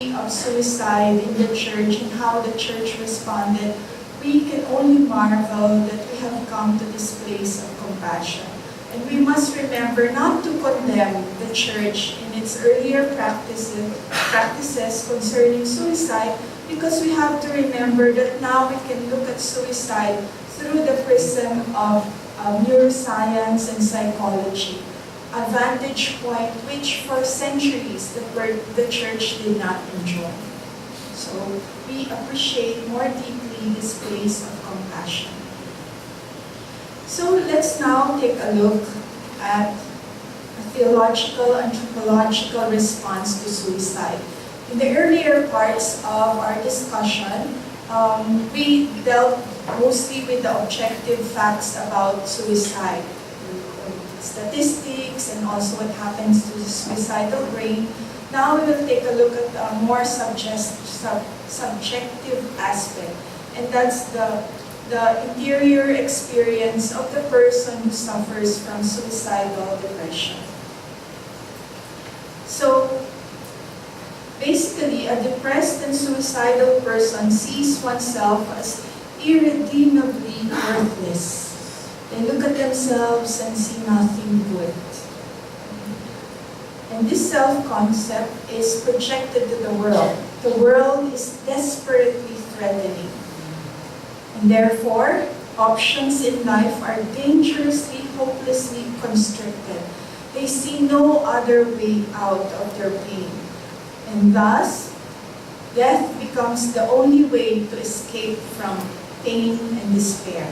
of suicide in the church and how the church responded, we can only marvel that we have come to this place of compassion. And we must remember not to condemn the church in its earlier practices concerning suicide, because we have to remember that now we can look at suicide through the prism of neuroscience and psychology. A vantage point which for centuries the church did not enjoy. So we appreciate more deeply this place of compassion. So let's now take a look at a theological, anthropological response to suicide. In the earlier parts of our discussion, we dealt mostly with the objective facts about suicide. Statistics and also what happens to the suicidal brain. Now we will take a look at a more subjective aspect, and that's the interior experience of the person who suffers from suicidal depression. So basically, a depressed and suicidal person sees oneself as irredeemably worthless. They look at themselves and see nothing good. And this self-concept is projected to the world. The world is desperately threatening. And therefore, options in life are dangerously, hopelessly constricted. They see no other way out of their pain. And thus, death becomes the only way to escape from pain and despair.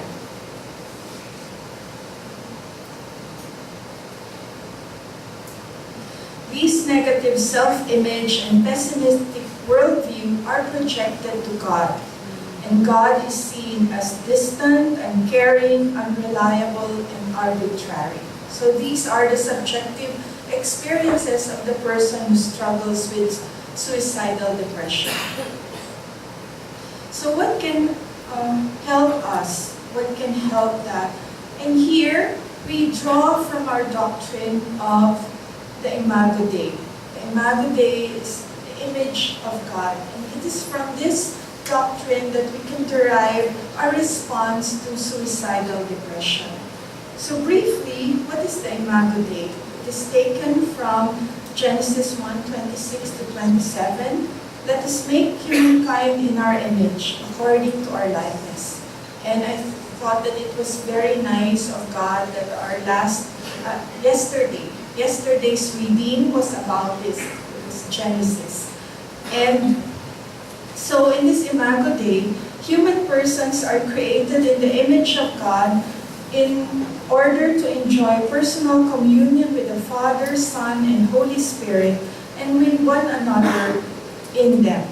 These negative self-image and pessimistic worldview are projected to God, and God is seen as distant, uncaring, unreliable, and arbitrary. So these are the subjective experiences of the person who struggles with suicidal depression. So what can help us? What can help that? And here, we draw from our doctrine of the Imago Dei. The Imago Dei is the image of God. And it is from this doctrine that we can derive our response to suicidal depression. So briefly, what is the Imago Dei? It is taken from Genesis 1:26 to 27. Let us make humankind in our image, according to our likeness. And I thought that it was very nice of God that our yesterday's reading was about this Genesis. And so in this Imago Dei, human persons are created in the image of God in order to enjoy personal communion with the Father, Son, and Holy Spirit, and with one another in them.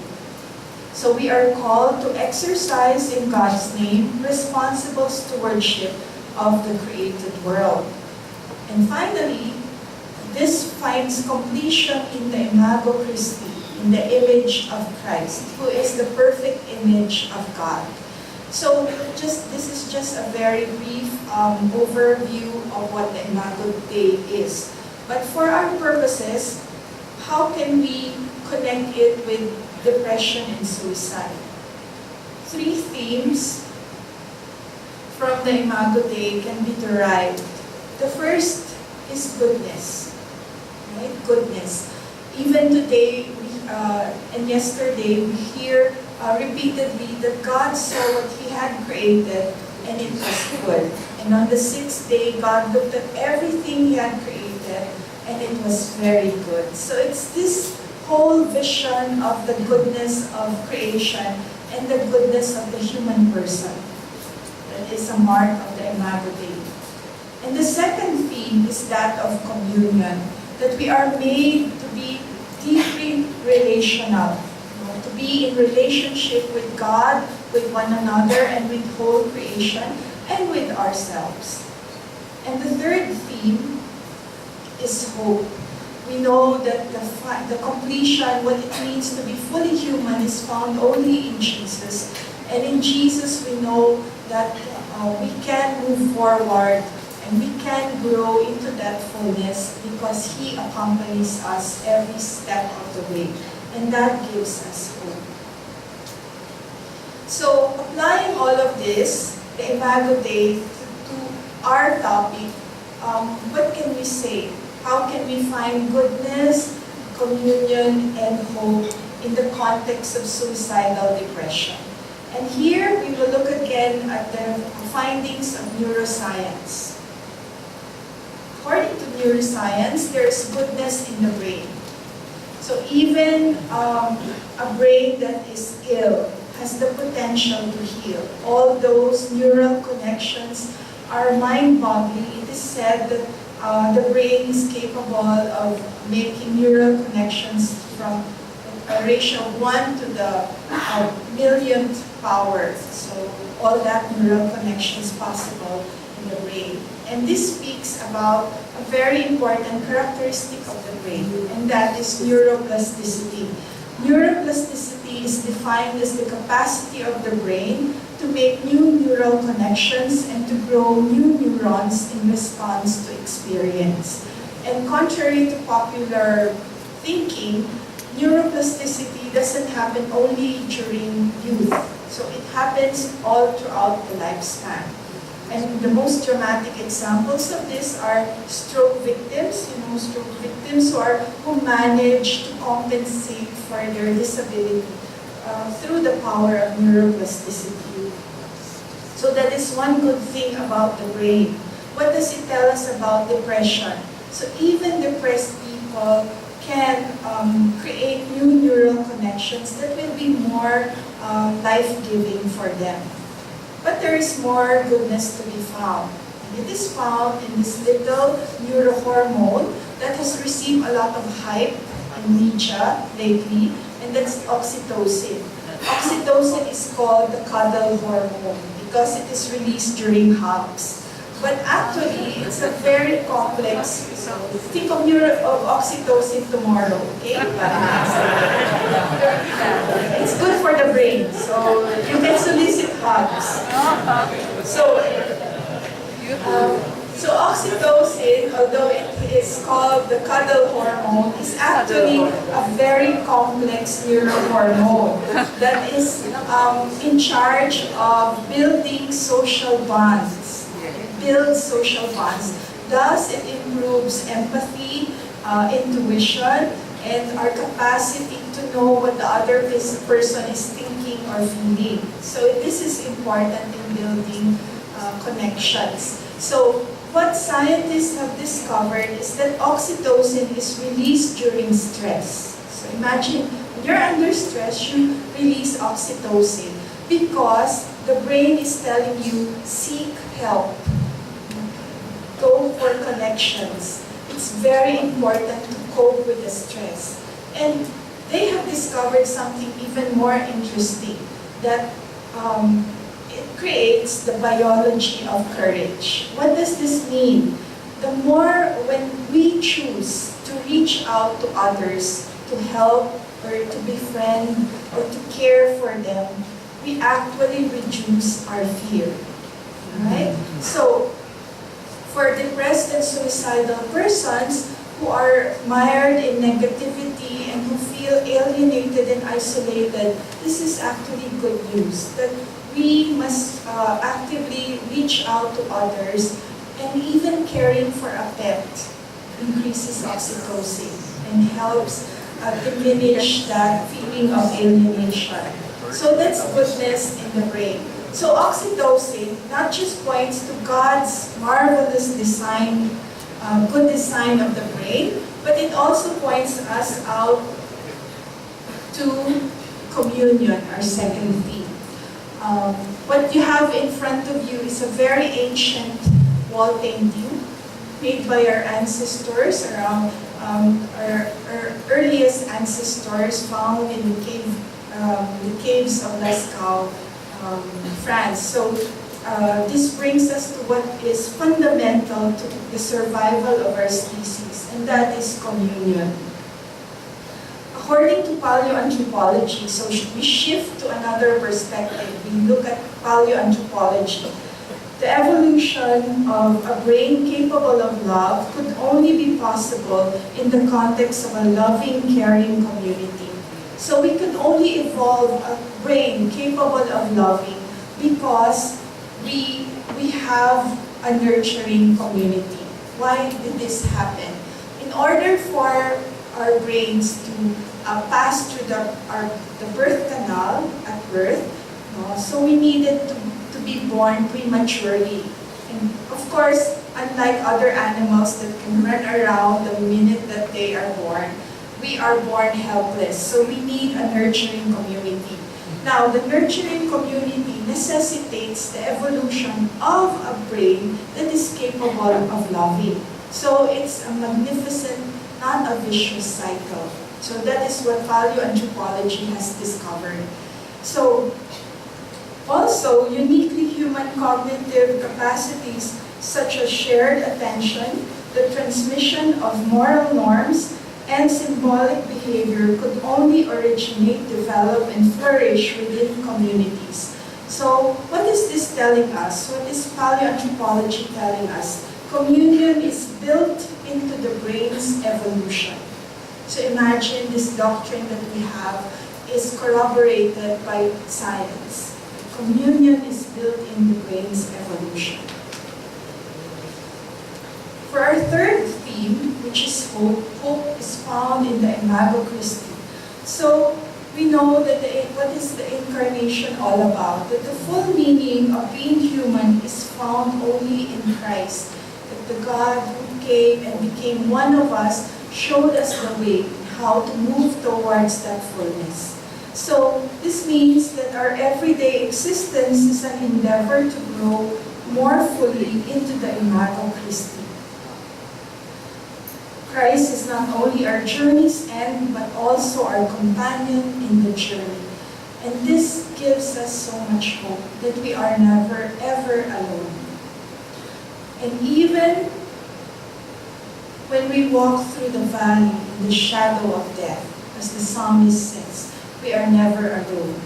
So we are called to exercise in God's name responsible stewardship of the created world. And finally, this finds completion in the Imago Christi, in the image of Christ, who is the perfect image of God. So this is just a very brief overview of what the Imago Dei is. But for our purposes, how can we connect it with depression and suicide? Three themes from the Imago Dei can be derived. The first is goodness. Right? Goodness. Even today and yesterday, we hear repeatedly that God saw what He had created and it was good. And on the sixth day, God looked at everything He had created and it was very good. So it's this whole vision of the goodness of creation and the goodness of the human person that is a mark of the Imago Dei. And the second theme is that of communion, that we are made to be deeply relational, to be in relationship with God, with one another, and with whole creation, and with ourselves. And the third theme is hope. We know that the completion, what it means to be fully human, is found only in Jesus. And in Jesus, we know that we can move forward and we can grow into that fullness because He accompanies us every step of the way. and that gives us hope. So, applying all of this, the Imago Dei, to our topic, what can we say? How can we find goodness, communion, and hope in the context of suicidal depression? And here we will look again at the findings of neuroscience. According to neuroscience, there is goodness in the brain. So even a brain that is ill has the potential to heal. All those neural connections are mind-boggling. It is said that the brain is capable of making neural connections from a ratio of 1 to the millionth power. So all that neural connection is possible in the brain. And this speaks about a very important characteristic of the brain, and that is neuroplasticity. Neuroplasticity is defined as the capacity of the brain to make new neural connections and to grow new neurons in response to experience. And contrary to popular thinking, neuroplasticity doesn't happen only during youth. So it happens all throughout the lifespan. And the most dramatic examples of this are stroke victims, stroke victims who manage to compensate for their disability through the power of neuroplasticity. So that is one good thing about the brain. What does it tell us about depression? So even depressed people can create new neural connections that will be more life-giving for them. But there is more goodness to be found. And it is found in this little neurohormone that has received a lot of hype in media lately, and that's oxytocin. Oxytocin is called the cuddle hormone because it is released during hugs. But actually, it's a very complex, so think of oxytocin tomorrow, okay? It's good for the brain, so you can solicit hugs. So oxytocin, although it is called the cuddle hormone, is actually a very complex neurohormone that is in charge of building social bonds. Builds social bonds. Thus, it improves empathy, intuition, and our capacity to know what the other person is thinking or feeling. So this is important in building connections. So what scientists have discovered is that oxytocin is released during stress. So imagine, when you're under stress, you release oxytocin because the brain is telling you, seek help. Go for connections. It's very important to cope with the stress. And they have discovered something even more interesting, that it creates the biology of courage. What does this mean? The more when we choose to reach out to others, to help or to befriend or to care for them, we actually reduce our fear. Right? So, for depressed and suicidal persons who are mired in negativity and who feel alienated and isolated, this is actually good news, that we must actively reach out to others, and even caring for a pet increases oxytocin and helps diminish that feeling of alienation. So that's goodness in the brain. So oxytocin not just points to God's marvelous design, good design of the brain, but it also points us out to communion, our second theme. What you have in front of you is a very ancient wall painting made by our ancestors, around our earliest ancestors found in the caves of Lascaux, France. So this brings us to what is fundamental to the survival of our species, and that is communion. According to paleoanthropology, so we shift to another perspective. We look at paleoanthropology. The evolution of a brain capable of love could only be possible in the context of a loving, caring community. So we could only evolve a brain capable of loving because we have a nurturing community. Why did this happen? In order for our brains to pass through the birth canal at birth, so we needed to be born prematurely. And of course, unlike other animals that can run around the minute that they are born, we are born helpless. So we need a nurturing community. Now, the nurturing community necessitates the evolution of a brain that is capable of loving. So it's a magnificent, not a vicious cycle. So that is what value anthropology has discovered. So also, uniquely human cognitive capacities such as shared attention, the transmission of moral norms, and symbolic behavior could only originate, develop, and flourish within communities. So what is this telling us? What is paleoanthropology telling us? Communion is built into the brain's evolution. So imagine this doctrine that we have is corroborated by science. Communion is built in the brain's evolution. For our third theme, which is hope, hope is found in the Imago Christi. So we know that what is the incarnation all about? That the full meaning of being human is found only in Christ. That the God who came and became one of us showed us the way how to move towards that fullness. So this means that our everyday existence is an endeavor to grow more fully into the Imago Christi. Christ is not only our journey's end, but also our companion in the journey. And this gives us so much hope that we are never, ever alone. And even when we walk through the valley in the shadow of death, as the psalmist says, we are never alone.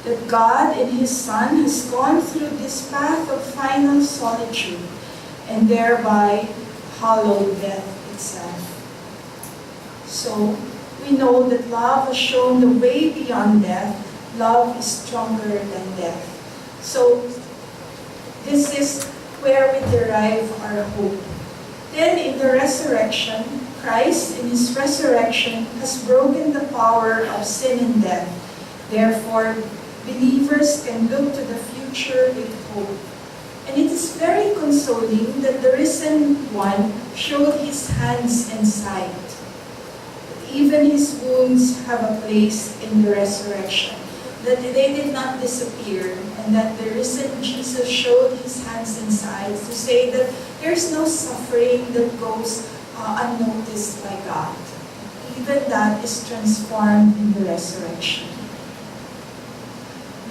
That God in His Son has gone through this path of final solitude and thereby hallowed death itself. So we know that love has shown the way beyond death. Love is stronger than death. So this is where we derive our hope. Then in the resurrection, Christ in His resurrection has broken the power of sin and death. Therefore, believers can look to the future with hope. And it is very consoling that the risen one showed His hands and side. Even His wounds have a place in the resurrection. That they did not disappear, and that the risen Jesus showed His hands and sides to say that there's no suffering that goes unnoticed by God. Even that is transformed in the resurrection.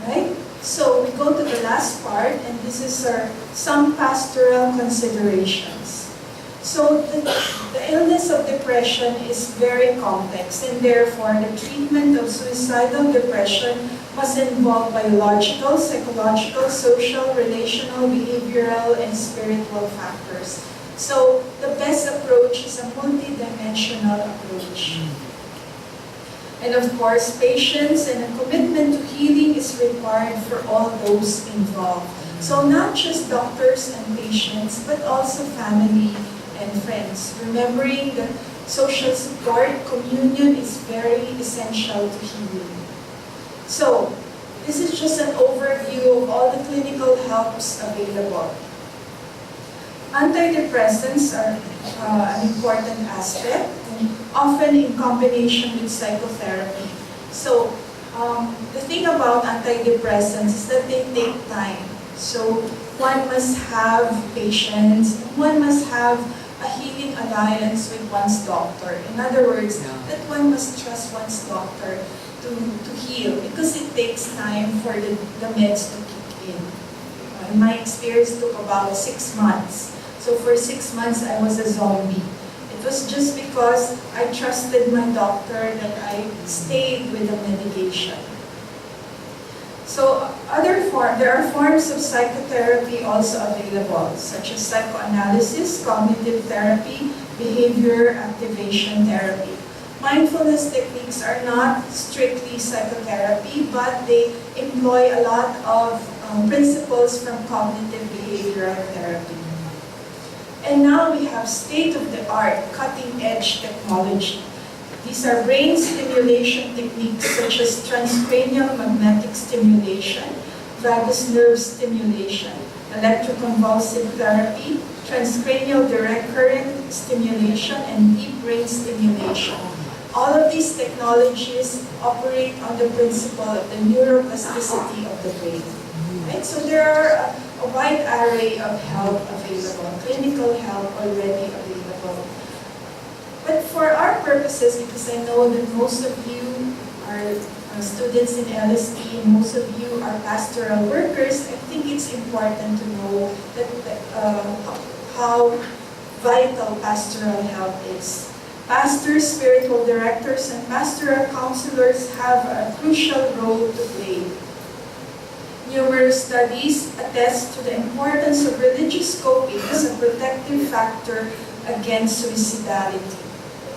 Right? So we go to the last part, and this is some pastoral considerations. So the illness of depression is very complex, and therefore the treatment of suicidal depression must involve biological, psychological, social, relational, behavioral, and spiritual factors. So the best approach is a multidimensional approach. And of course, patience and a commitment to healing is required for all those involved. So not just doctors and patients, but also family and friends. Remembering that social support, communion is very essential to healing. So, this is just an overview of all the clinical helps available. Antidepressants are an important aspect, and often in combination with psychotherapy. So, the thing about antidepressants is that they take time. So, one must have patience, one must have a healing alliance with one's doctor. In other words, that one must trust one's doctor to heal, because it takes time for the meds to kick in. In my experience, it took about 6 months. So for 6 months, I was a zombie. It was just because I trusted my doctor that I stayed with the medication. So there are forms of psychotherapy also available, such as psychoanalysis, cognitive therapy, behavior activation therapy. mindfulness techniques are not strictly psychotherapy, but they employ a lot of principles from cognitive behavioral therapy. And now we have state-of-the-art, cutting-edge technology. These are brain stimulation techniques such as transcranial magnetic stimulation, vagus nerve stimulation, electroconvulsive therapy, transcranial direct current stimulation, and deep brain stimulation. All of these technologies operate on the principle of the neuroplasticity of the brain. Right? So there are a wide array of help available, clinical help already available. But for our purposes, because I know that most of you are students in LST and most of you are pastoral workers, I think it's important to know that how vital pastoral help is. Pastors, spiritual directors, and pastoral counselors have a crucial role to play. Numerous studies attest to the importance of religious coping as a protective factor against suicidality.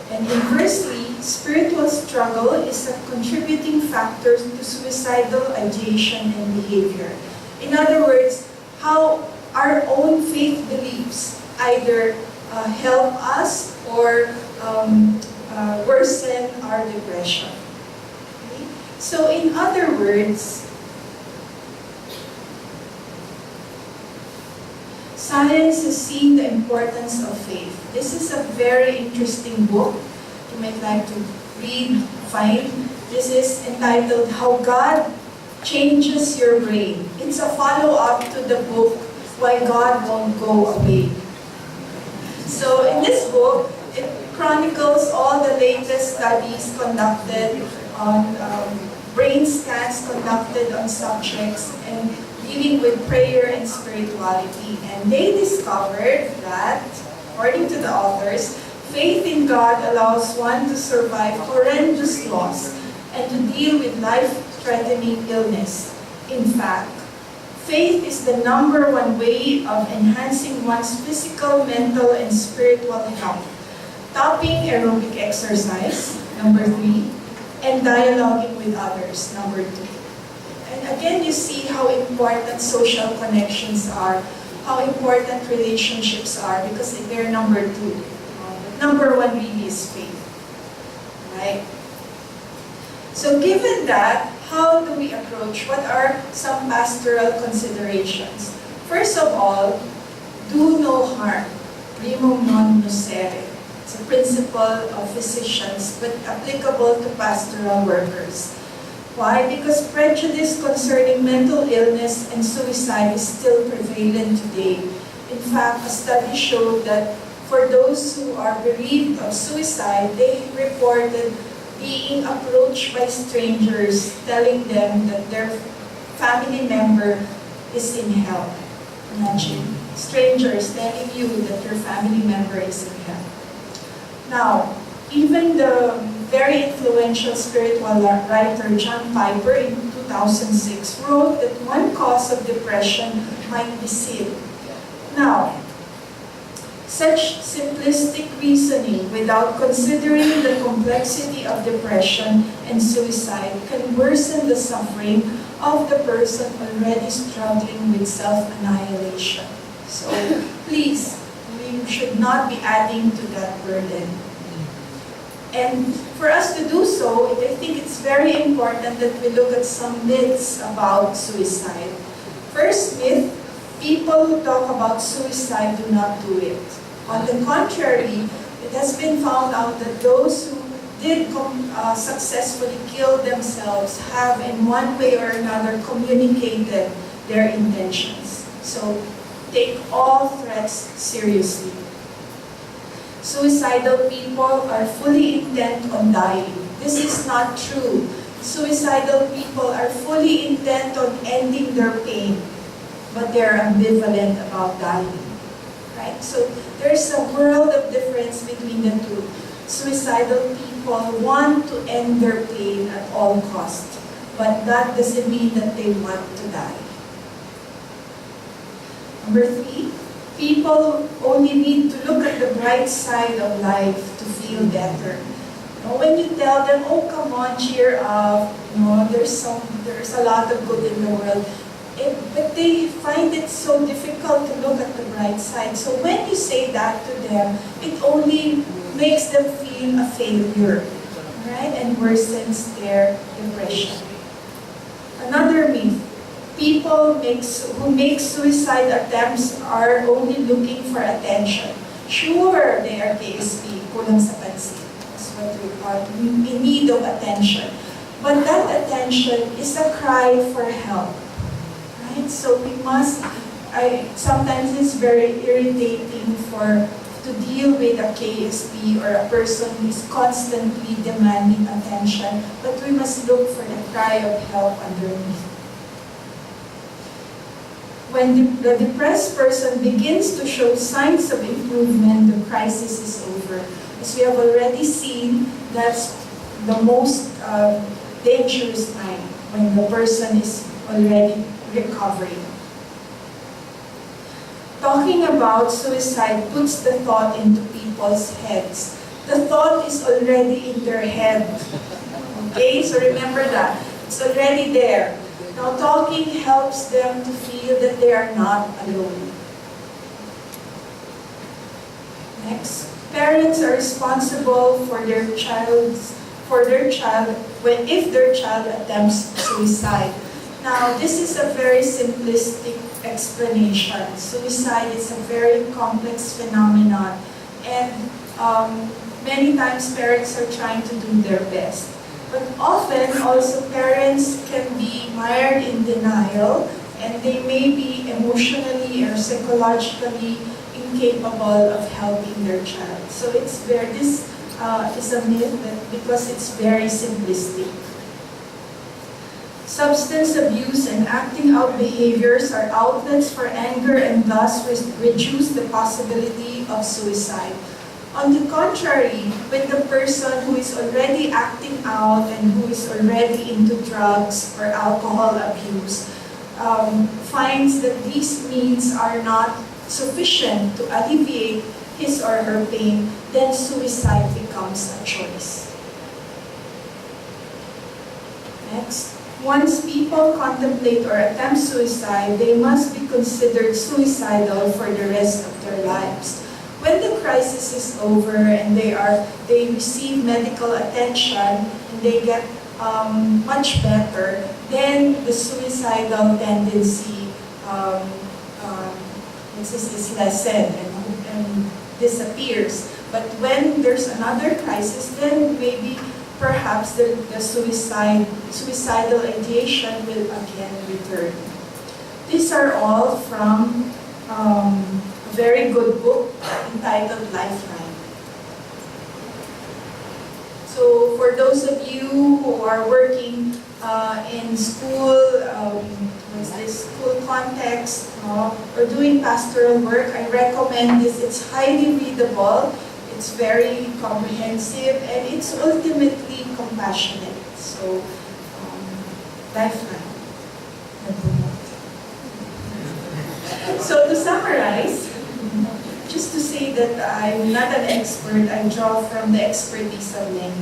And inversely, spiritual struggle is a contributing factor to suicidal ideation and behavior. In other words, how our own faith beliefs either help us or worsen our depression. Okay? So in other words, science has seen the importance of faith. This is a very interesting book. You might like to read, find. This is entitled How God Changes Your Brain. It's a follow-up to the book Why God Won't Go Away. So in this book, it chronicles all the latest studies conducted on brain scans conducted on subjects and dealing with prayer and spirituality. And they discovered that, according to the authors, faith in God allows one to survive horrendous loss and to deal with life-threatening illness. In fact, faith is the #1 way of enhancing one's physical, mental, and spiritual health, topping aerobic exercise, #3, and dialoguing with others, #2. And again, you see how important social connections are, how important relationships are, because they're #2. #1 really is faith, right? So given that, how do we approach? What are some pastoral considerations? First of all, do no harm. Primum non nocere. It's a principle of physicians, but applicable to pastoral workers. Why? Because prejudice concerning mental illness and suicide is still prevalent today. In fact, a study showed that for those who are bereaved of suicide, they reported being approached by strangers telling them that their family member is in hell. Imagine, strangers telling you that your family member is in hell. Now, even the very influential spiritual writer John Piper in 2006 wrote that one cause of depression might be sin. Now, such simplistic reasoning without considering the complexity of depression and suicide can worsen the suffering of the person already struggling with self-annihilation. So please, we should not be adding to that burden. And for us to do so, I think it's very important that we look at some myths about suicide. First myth, people who talk about suicide do not do it. On the contrary, it has been found out that those who did successfully kill themselves have in one way or another communicated their intentions. So take all threats seriously. Suicidal people are fully intent on dying. This is not true. Suicidal people are fully intent on ending their pain, but they're ambivalent about dying. Right? So there's a world of difference between the two. Suicidal people want to end their pain at all costs, but that doesn't mean that they want to die. #3, people only need to look at the bright side of life to feel better. When you tell them, oh, come on, cheer up, there's a lot of good in the world. But they find it so difficult to look at the bright side. So when you say that to them, it only makes them feel a failure, right? And worsens their depression. Another myth. People who make suicide attempts are only looking for attention. Sure, they are KSP, kulang sa pansin. That's what we call in need of attention. But that attention is a cry for help. Right? So we must, sometimes it's very irritating to deal with a KSP or a person who is constantly demanding attention, but we must look for the cry of help underneath. When the depressed person begins to show signs of improvement, the crisis is over. As we have already seen, that's the most dangerous time, when the person is already recovering. Talking about suicide puts the thought into people's heads. The thought is already in their head. Okay, so remember that. It's already there. Now, talking helps them to feel that they are not alone. Next, parents are responsible for their child if their child attempts suicide. Now, this is a very simplistic explanation. Suicide is a very complex phenomenon, and many times parents are trying to do their best. But often, also, parents can be mired in denial, and they may be emotionally or psychologically incapable of helping their child. So this is a myth because it's very simplistic. Substance abuse and acting out behaviors are outlets for anger and thus reduce the possibility of suicide. On the contrary, when the person who is already acting out and who is already into drugs or alcohol abuse finds that these means are not sufficient to alleviate his or her pain, then suicide becomes a choice. Next. Once people contemplate or attempt suicide, they must be considered suicidal for the rest of their lives. When the crisis is over and they receive medical attention and they get much better, then the suicidal tendency is lessened and disappears. But when there's another crisis, then maybe perhaps the suicidal ideation will again return. These are all from a very good book entitled Lifeline. So for those of you who are working in school, school context, or doing pastoral work, I recommend this. It's highly readable, it's very comprehensive, and it's ultimately compassionate. So, Lifeline. So to summarize, just to say that I'm not an expert, I draw from the expertise of many.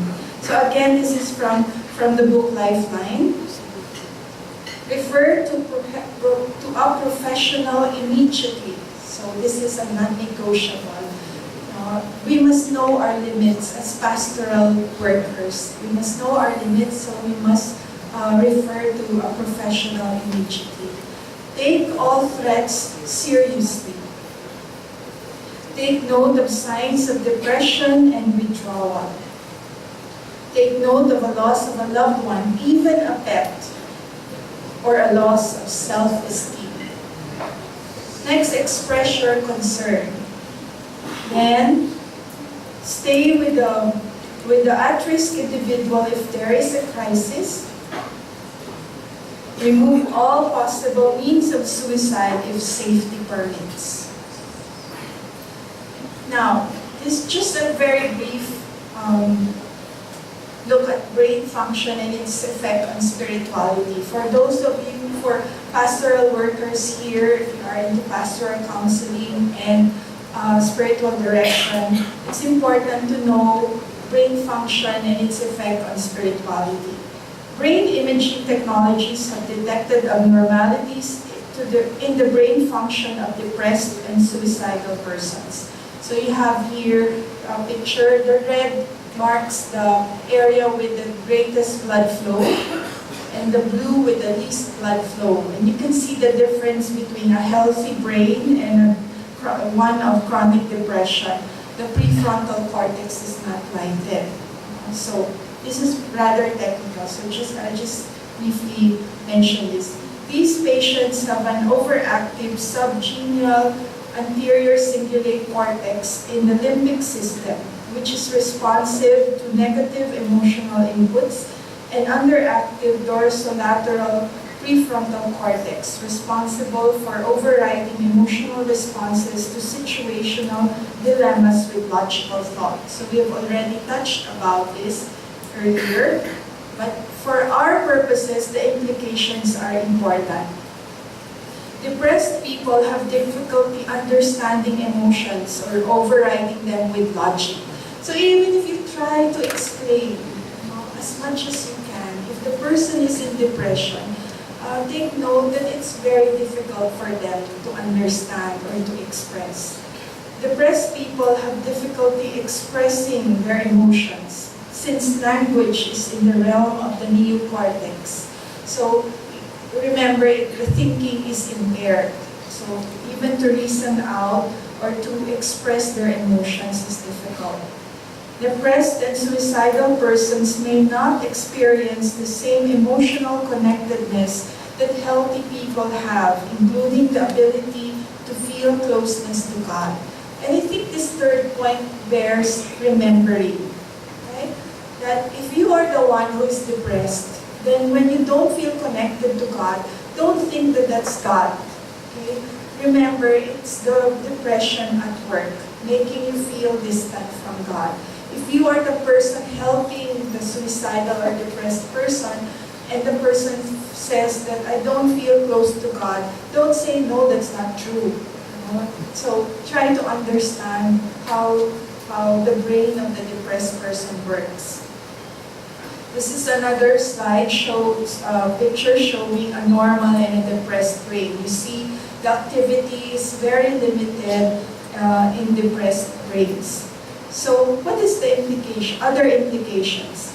So again, this is from the book Lifeline. Refer to a professional immediately. So this is a non-negotiable. We must know our limits as pastoral workers. We must know our limits, so we must refer to a professional immediately. Take all threats seriously. Take note of signs of depression and withdrawal. Take note of a loss of a loved one, even a pet, or a loss of self-esteem. Next, express your concern. Then, stay with the at-risk individual if there is a crisis. Remove all possible means of suicide if safety permits. Now, this is just a very brief look at brain function and its effect on spirituality. For those of you, for pastoral workers here, if you are into pastoral counseling and spiritual direction, it's important to know brain function and its effect on spirituality. Brain imaging technologies have detected abnormalities in the brain function of depressed and suicidal persons. So you have here a picture. The red marks the area with the greatest blood flow, and the blue with the least blood flow. And you can see the difference between a healthy brain and one of chronic depression. The prefrontal cortex is not lighted. So this is rather technical, so I just briefly mention this. These patients have an overactive subgenual anterior cingulate cortex in the limbic system, which is responsive to negative emotional inputs, and underactive dorsolateral prefrontal cortex, responsible for overriding emotional responses to situational dilemmas with logical thought. So we have already touched about this earlier, but for our purposes, the implications are important. Depressed people have difficulty understanding emotions or overriding them with logic. So even if you try to explain as much as you can, if the person is in depression, take note that it's very difficult for them to understand or to express. Depressed people have difficulty expressing their emotions since language is in the realm of the neocortex. So remember, the thinking is impaired. So even to reason out or to express their emotions is difficult. Depressed and suicidal persons may not experience the same emotional connectedness that healthy people have, including the ability to feel closeness to God. And I think this third point bears remembering. Right? That if you are the one who is depressed, then when you don't feel connected to God, don't think that that's God. Okay? Remember, it's the depression at work, making you feel distant from God. If you are the person helping the suicidal or depressed person, and the person says that I don't feel close to God, don't say, no, that's not true. So try to understand how the brain of the depressed person works. This is another slide, shows a picture showing a normal and a depressed brain. You see the activity is very limited in depressed brains. So what is the implication? Other implications.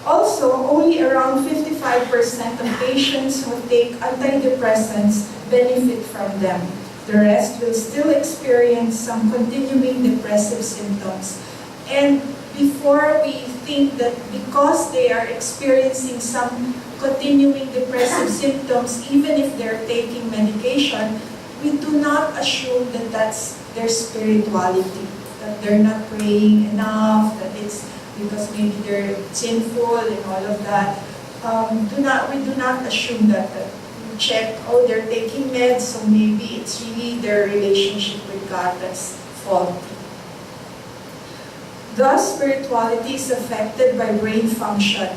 Also, only around 55% of patients who take antidepressants benefit from them. The rest will still experience some continuing depressive symptoms. And before we think that because they are experiencing some continuing depressive symptoms, even if they're taking medication, we do not assume that that's their spirituality, that they're not praying enough, that it's because maybe they're sinful and all of that. We do not assume that. We check, oh, they're taking meds, so maybe it's really their relationship with God that's faulty. Thus, spirituality is affected by brain function.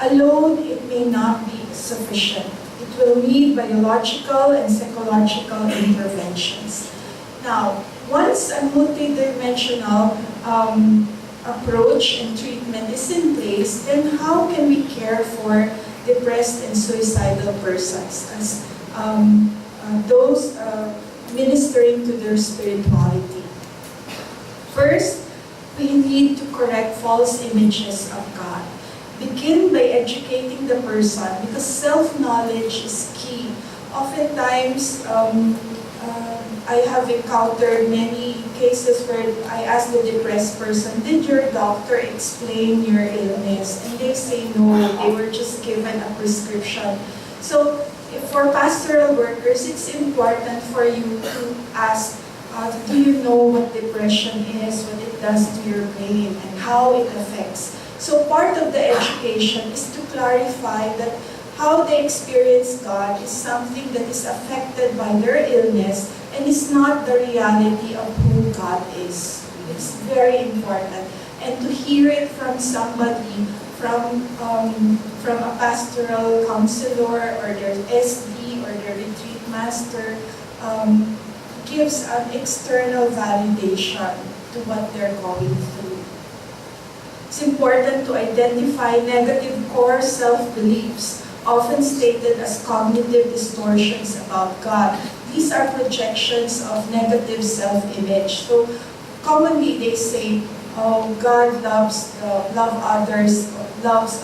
Alone, it may not be sufficient. It will need biological and psychological interventions. Now, once a multidimensional approach and treatment is in place, then how can we care for depressed and suicidal persons as those ministering to their spirituality? First, we need to correct false images of God. Begin by educating the person, because self-knowledge is key. Oftentimes, I have encountered many cases where I ask the depressed person, did your doctor explain your illness? And they say no, they were just given a prescription. So for pastoral workers, it's important for you to ask, do you know what depression is, what it does to your brain, and how it affects? So part of the education is to clarify that how they experience God is something that is affected by their illness and is not the reality of who God is. It's very important. And to hear it from somebody, from a pastoral counselor or their SD or their retreat master, gives an external validation to what they're going through. It's important to identify negative core self-beliefs, often stated as cognitive distortions about God. These are projections of negative self-image. So commonly they say, oh, God loves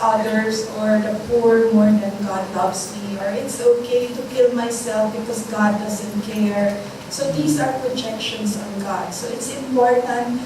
others, or the poor more than God loves me, or it's okay to kill myself because God doesn't care. So these are projections on God. So it's important